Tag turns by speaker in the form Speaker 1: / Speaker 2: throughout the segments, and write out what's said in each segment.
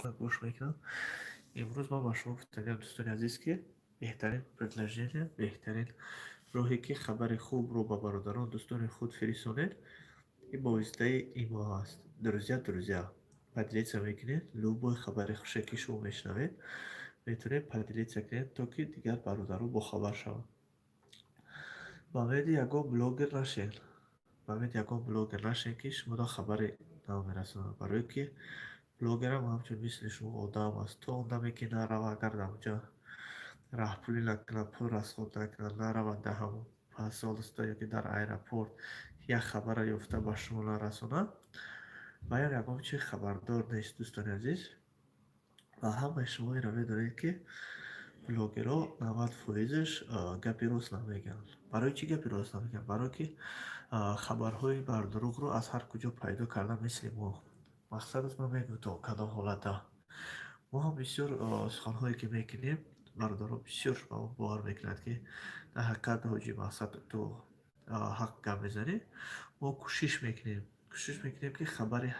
Speaker 1: گوش میکنم. امروز ما با شما گفتگو دوستان عزیز که بهترین предложение، بهترین راهی که خبر خوب رو با برادران دوستان خود فرستونید این با واسطه ایما هست. друзья, поделиться میکنید любой خبر خوشی که شما میشنوید میتونید поделиться کنید تا که دیگر برادران با خبر شوند. با امید یگان بلاگر نشین، با امید یگان بلاگر نشین که شما دا خبری نمیرسونه، برای که بلاگر هم همچون مثل شما آدم است. تو آدمی که نروا اگر در اونجا راهپولی نکنه، پول رسخوت نکنه، نرود در همون پاسالستا یا که در ایرپورت یک خبر یافته با شما نرسونه و یا یکم چی خبردار نیست دوستان عزیز. و همه شما این رو میدونید که بلاگرها 90%ش گپی راست نمیگن. برای چی گپی راست نمیگن؟ برای که خبرهای بر دروغ رو از هر کجا پیدا کردن مثل ما. مقصد از ما میگم تو کدام حالت ما هم بسیار سخنهایی که میکنیم برادرها بسیار باور میکنند که در حقیقت حاجی مقصد تو حق گپ میزنی. ما کوشش میکنیم که خبر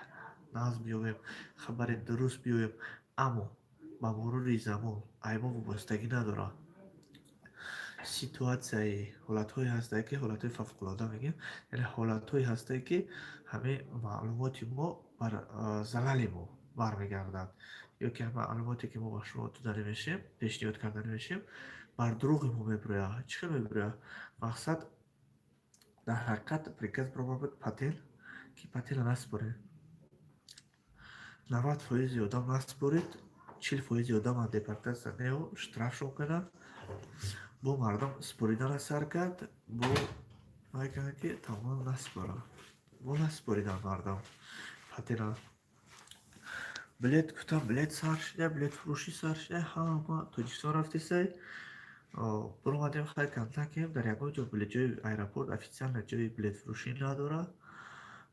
Speaker 1: نظم بیاویم، خبر درست بیاویم، اما با مرور زمان ایما وابستگی نداره. سیتواتسیایی حالتهایی هسته که حالتهای فوق‌العاده میگیم، یعنی حالتهایی هسته که همه معلومات ما بر زلل ما برمیگردد یا که معلوماتی که ما با شما داده میشیم پیشنهاد کرده میشیم بر دروغ ما میبره. چی میبره؟ مقصد در حقیقت приказ пробовать пател که пател نسپره. 90% آدم نسپرید، 40% آدم از депортация نیو штрафшон کنن. بو مردم سپریدن سر کرد بو میگن که تمام نسپره، بو نسپریدن مردم پتینا بلیت گفتم بلیت سر شده، بلیت فروشی سر شده. همه توجیستان رفتی سی برو مدیم خیلی کنتن که در یکم جا بلیت جای ایرپورت افیسیال جای بلیت فروشی نداره.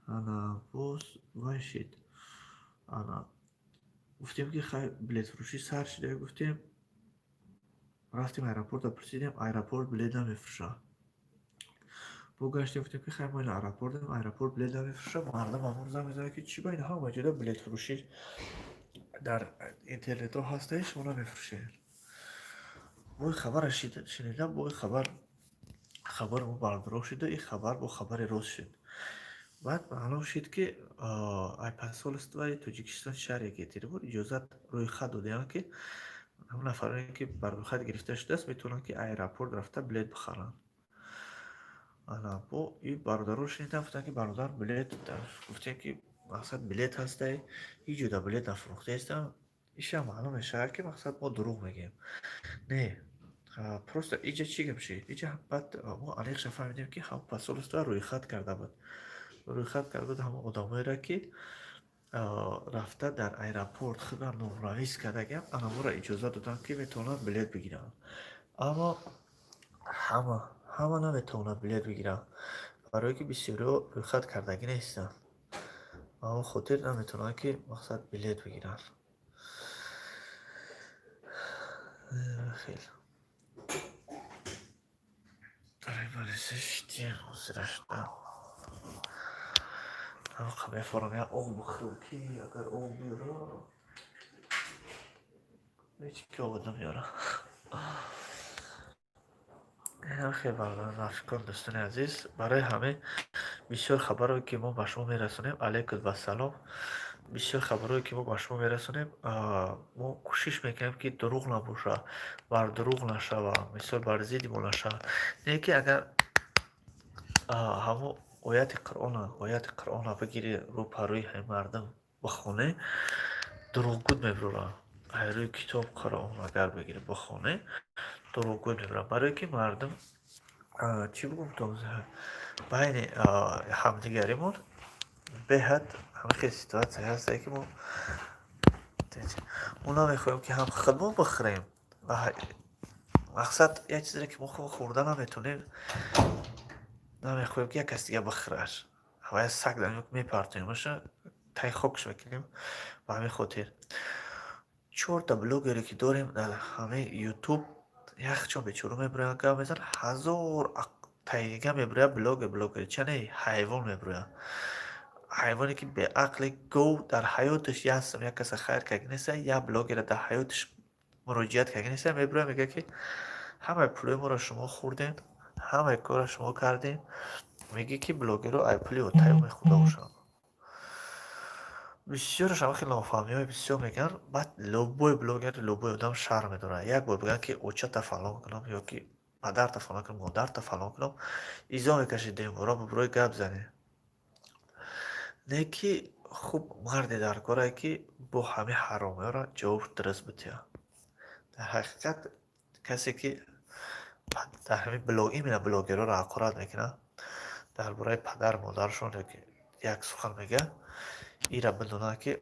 Speaker 1: انا بوس وایشید انا گفتیم که خیلی بلیت فروشی سر شده. گفتیم رفتیم ایرپورت پرسیدیم ایرپورت بلیت نمیفروشه. بگشتیم گفتیم که خیلی ما این ایرپورت بلیت نمیفروشه. مردم همون زن میزنه که چی باید ها موجوده بلیت فروشی در اینترنت ها هستش شما نمیفروشه. با خبر شنیدم، با خبر ما بردارو شده، این خبر با خبر راست شد. بعد معلوم شد که ای پاسپورت توجیکستان شهر یکی تیر بود اجازت روی خط دادن که همون نفرانی که بر روی خط گرفته شده است میتونن که ایرپورت رفته بلیت بخرن. انا بو این برادر شنیدم گفتن که برادر بلیت گفتن که مقصد بلیت هسته این جدا بلیت نفروخته هستم. ایشا معلوم میشه که مقصد ما دروغ میگیم. نه просто اینجا چی گم شد اینجا بعد ما علیقش فهمیدیم که هم پاسپورت روی خط کرده بود، روی خط کرده بود همه آدمایی را که رفته در ایرپورت خود نومنویس کرده گم انا ما را اجازه دادن که میتونن بلیت بگیرن. اما همه نمیتونن بلیت بگیرن برای که بسیاری روی خط کردگی نیستن، اما خاطر نمیتونن که مقصد بلیت بگیرن. خیلی داره بلیسش دیگه حوصله شده. اما قبل فرمی آب بخورم که اگر آب بیاره هیچی که آب نمیاره. خیلی برادران افکار دوستان عزیز، برای همه بسیار خبرهایی که ما به شما میرسونیم علیکم و سلام. بسیار خبرهایی که ما به شما میرسونیم ما کوشش میکنیم که دروغ نباشه، بر دروغ نشوه، مثال بر ضد ما نشه. نه که اگر همو آیت قرآن بگیری رو پروی های مردم بخونه دروغگو میبره. روی کتاب قرآن اگر بگیری بخونه دروغگو میبره. برای که مردم چی بگم توضیح بین همدیگریمون به حد همه خیلی سیتواتسی هسته که ما اونا میخوایم که هم خودمون بخوریم و مقصد یک چیزی که ما خورده نمیتونیم نمیخوایم که یک کس دیگه بخورش. همه سگ در یک میپرتونیم باشه تای خوکش میکنیم. و همین خاطر 4 تا بلوگری که داریم در همه یوتیوب یخچون بیچورو میبره که میزن 1000 تاییگه میبره بلوگری چنه حیوان میبره. حیوانی که به عقل گو در حیاتش یه هستم یک کس خیر که نیست یا بلاگر در حیاتش مراجعت که نیست میبره میگه که همه پولای ما رو شما خوردین، همه کار شما کردین. میگه که بلاگر رو ای پولی و تایوم خدا باشم. بسیارش هم خیلی نافهمی های بسیار میگن. بعد لوبوی بلاگر لوبوی آدم شرم داره. یک بار بگن که اوچه تا فلان کنم یا که پدر تا فلان کنم مادر تا فلان کنم ایزا میکشی دیمورا ببروی گپ زنی. نیکی خوب مردی در کاره که با همه حرامی را جواب درست بتیا. در حقیقت کسی که در همین بلاگی میره بلاگرها را حقارت میکنه درباره پدر مادرشون که یک سخن میگه ای را بدونه که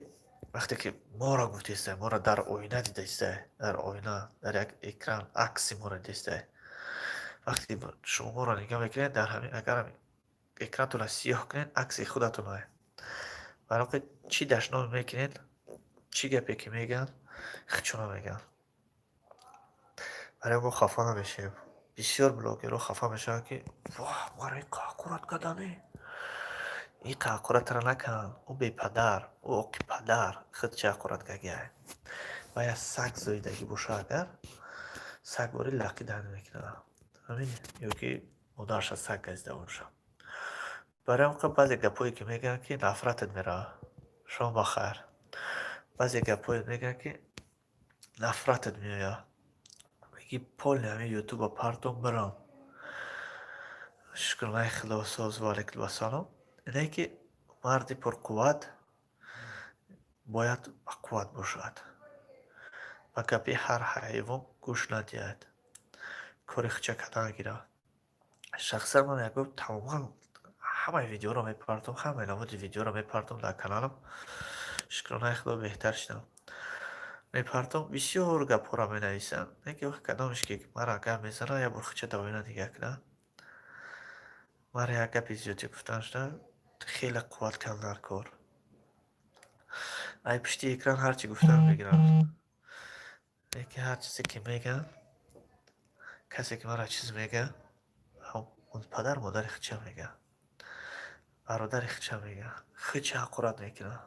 Speaker 1: وقتی که ما را گفتیسته ما را در آینه دیدیسته در آینه در یک اکران عکسی ما را دیسته وقتی شما را نگاه میکنید در همین اگر همین اکرانتون را سیاه کنید عکس خودتون های برای که چی دشنام میکنید چی گپی که میگن چونا میگن برای ما خفا نمیشیم. بسیار بلاگرها خفا میشن که واه ما را این قاقورت کدامی این قاقورت را نکن او بی پدر او اقی پدر خود چه قاقورت کگه و یا سگ زایدگی باشه اگر سگ باری لقی دهنه میکنه همین یا که مادرش از سگ گزیده باشه. برای اون بعضی گپایی که میگن که نفرتت میره شما بخیر بعضی گپایی میگن که نفرتت میاد میگی پول همه یوتیوب پرتون برام شکر الله خدا ساز و علیکم السلام. اینه که مردی پر قوت باید قوت باشد و گپی هر حیوان گوش ندهد کاری خچه کردن گیره. شخصا من یک تماما همه ویدیو رو میپردم همه نمود ویدیو رو میپردم در کانالم شکر الله خدا بهتر شدم میپردم بسیار گپ را مینویسم اینکه وقت کدامش که مرا گپ میزنه یا برخچه دوینه دیگه کنه مرا یک گپی زیادی گفتن شده خیلی قوت کن در کار ای پشتی اکران هرچی گفتن میگیرم اینکه هر چیزی که میگن کسی که مرا چیز میگه اون پدر مادر خچه میگه برادر خچه میگه خچه حقورت میکنه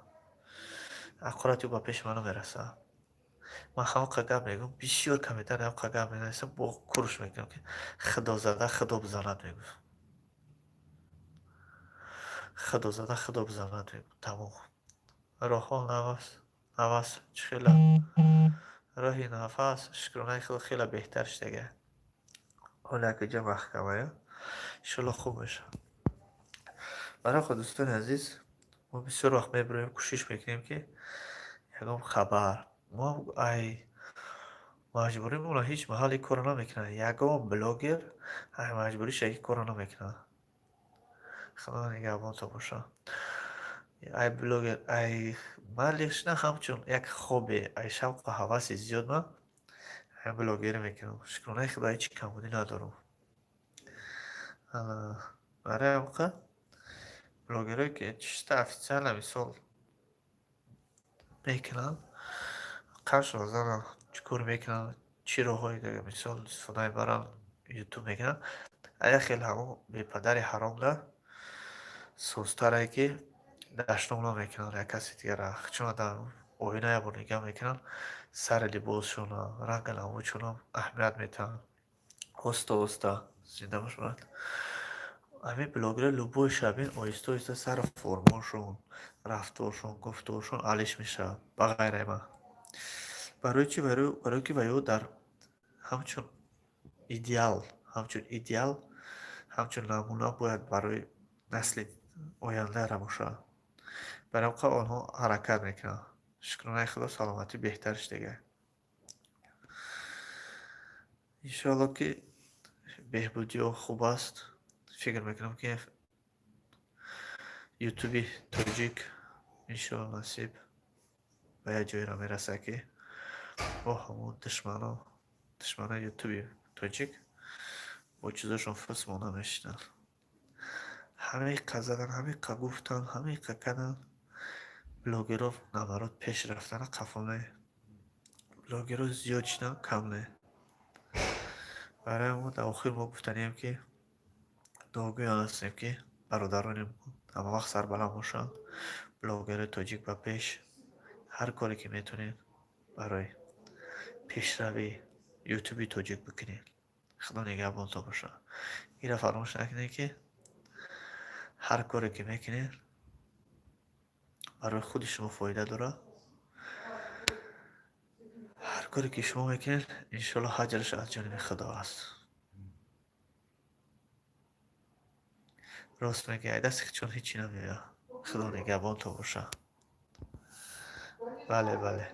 Speaker 1: حقورتی با پیش منو میرسه من همه قگم میگم بسیار کمیتر هم قگم میگم با کرش میگم که خدا زده خدا بزند میگم خدا زده خدا بزند میگم تمام راه ها نفس خیلی راهی نفس شکرانه خدا خیلی بهتر شده حالا که جا محکمه انشالله خوب میشه. برای خود دوستان عزیز ما بسیار وقت میبریم کوشش میکنیم که یکم خبر ما ای مجبوری مولا هیچ محلی کار نمیکنه یکم بلاگر ای مجبوری شایی کار نمیکنه خدا نگهبان تو باشه. ای بلاگر ای مالیش نه همچون یک خوبه ای شوق و حواس زیاد من ای بلاگری میکنم شکرانه خدا هیچ کمبودی ندارم. برای موقع بلاگرهایی که چیسته افیسیال مثال میکنن قرش روزانه چکور میکنن چی راهایی دیگه مثال استفاده برن یوتیوب میکنن اگه خیلی همون بی پدر حرام ده سوزتره که دشنام نمیکنن یک کسی دیگه را چون در اوینه یا نگاه میکنن سر لباسشون رنگ نموچون اهمیت میتن هستا زنده باش برد همین بلاگر لوبوی شبین آیسته آیسته سر فرماشون رفتارشون گفتارشون علیش میشه بغیره من برای چی برای که ویو در همچون ایدئال همچون نمونه باید برای نسل آینده را باشه برای که آنها حرکت میکنن شکرانه خدا سلامتی بهترش دیگه انشاءالله که بهبودی و خوب است. فکر میکنم که یوتیوبی تاجیک انشاءالله نصیب به یک جایی را میرسه که با همون دشمنان یوتیوبی تاجیک با چیزاشون فسمانه میشنن همه که زدن همه که گفتن همه که کردن بلاگرها نمرات پیش رفتن قفله بلاگرها زیاد شدن کم نه. برای ما در آخر ما گفتنیم که داغی هستیم که برادرانیم ҳама вақт сарбаланд бошам. Блогери тоҷик ба пеш. ҳар коре ки метавонед барои пешрави ютуби тоҷик бикунед. худо нигаҳбонтон бошад. инро фаромӯш накунед ки ҳар коре ки мекунед барои худи шумо фоида дорад. ҳар коре ки шумо мекунед иншоалло аҷраш аз ҷониби худо аст. рост мегӯяй, дасти хичон ҳечи намеояд. худо нигаҳбонтон бошад. бале